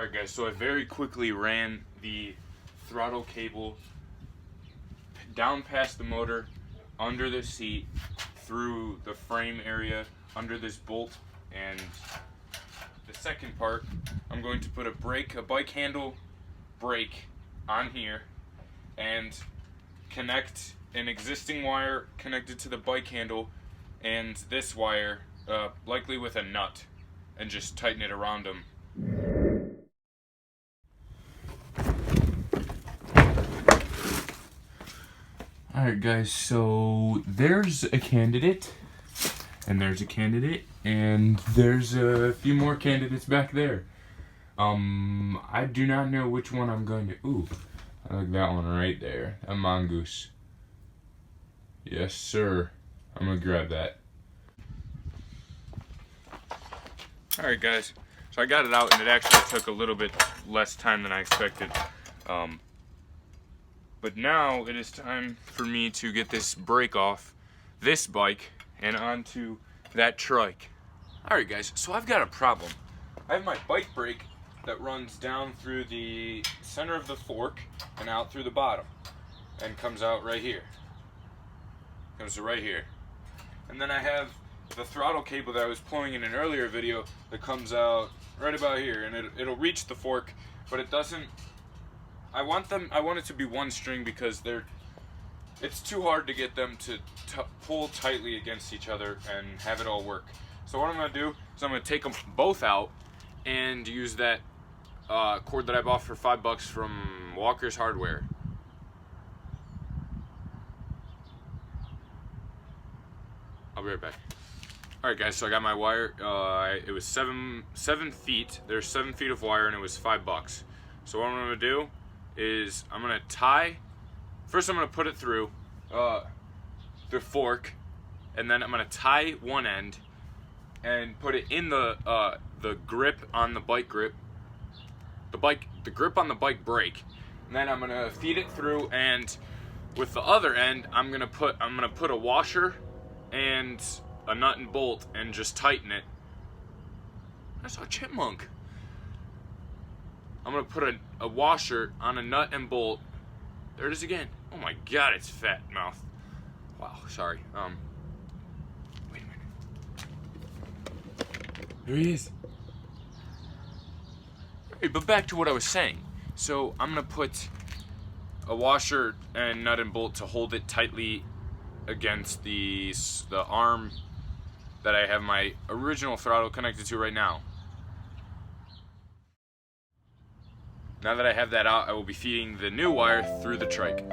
Alright guys, so I very quickly ran the throttle cable down past the motor, under the seat, through the frame area, under this bolt, and the second part, I'm going to put a bike handle brake on here, and connect an existing wire connected to the bike handle and this wire, likely with a nut, and just tighten it around them. Alright guys, so there's a candidate, and there's a candidate, and there's a few more candidates back there. I do not know which one I'm going to, ooh, I like that one right there, a mongoose. Yes sir, I'm gonna grab that. Alright guys, so I got it out and it actually took a little bit less time than I expected. But now it is time for me to get this brake off this bike and onto that trike. Alright guys, so I've got a problem. I have my bike brake that runs down through the center of the fork and out through the bottom and comes out right here. Comes to right here. And then I have the throttle cable that I was pulling in an earlier video that comes out right about here, and it'll reach the fork, but it doesn't. I want it to be one string because it's too hard to get them to pull tightly against each other and have it all work. So what I'm going to do is I'm going to take them both out and use that cord that I bought for $5 from Walker's Hardware. I'll be right back. Alright guys, so I got my wire. It was 7 feet. There's 7 feet of wire and it was $5. So what I'm going to do is I'm going to tie, first I'm going to put it through the fork, and then I'm going to tie one end and put it in the grip on the bike grip, the grip on the bike brake, and then I'm going to feed it through, and with the other end I'm going to put a washer and a nut and bolt and just tighten it. I saw a chipmunk. I'm gonna put a washer on a nut and bolt. There it is again. Oh my god, it's fat mouth. Wow, sorry. Wait a minute. There he is. Hey, but back to what I was saying. So I'm gonna put a washer and nut and bolt to hold it tightly against the arm that I have my original throttle connected to right now. Now that I have that out, I will be feeding the new wire through the trike.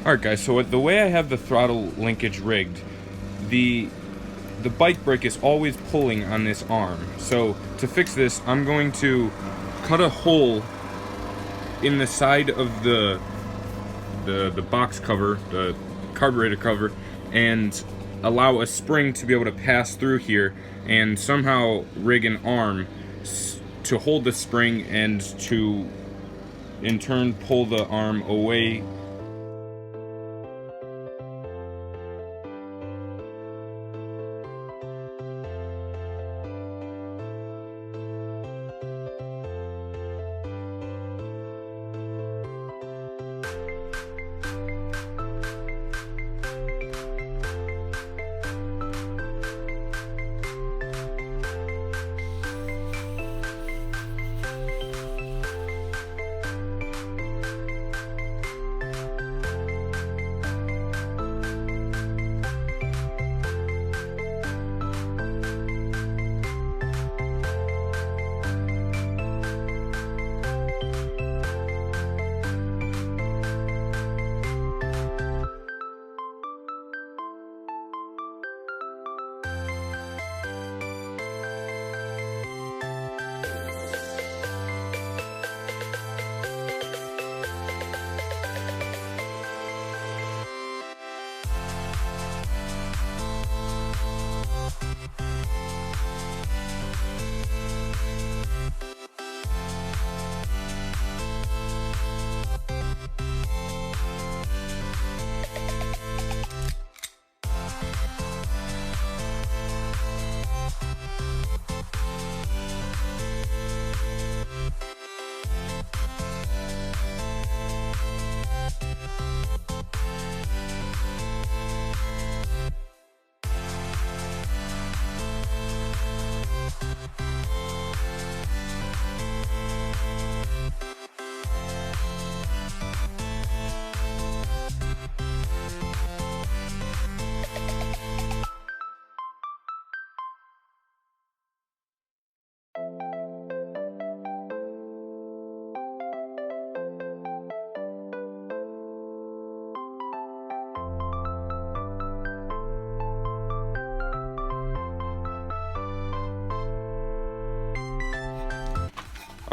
Alright guys, so the way I have the throttle linkage rigged, the bike brake is always pulling on this arm. So to fix this, I'm going to cut a hole in the side of the box cover, the carburetor cover, and allow a spring to be able to pass through here and somehow rig an arm to hold the spring and to in turn pull the arm away.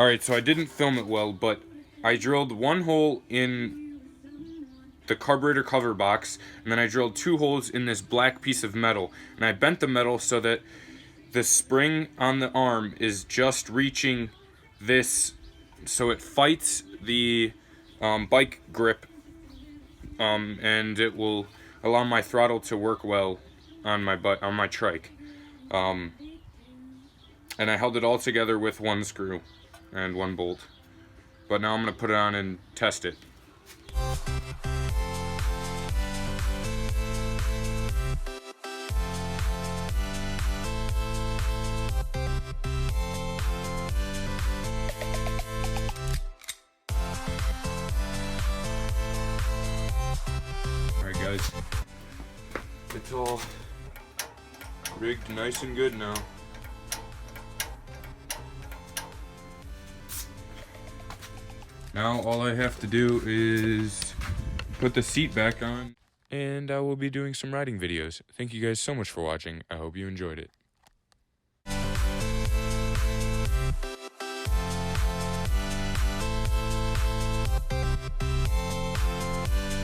Alright, so I didn't film it well, but I drilled one hole in the carburetor cover box, and then I drilled 2 holes in this black piece of metal. And I bent the metal so that the spring on the arm is just reaching this, so it fights the bike grip, and it will allow my throttle to work well on my trike. And I held it all together with 1 screw and 1 bolt. But now I'm going to put it on and test it. Alright guys, it's all rigged nice and good now. Now all I have to do is put the seat back on, and I will be doing some riding videos. Thank you guys so much for watching. I hope you enjoyed it.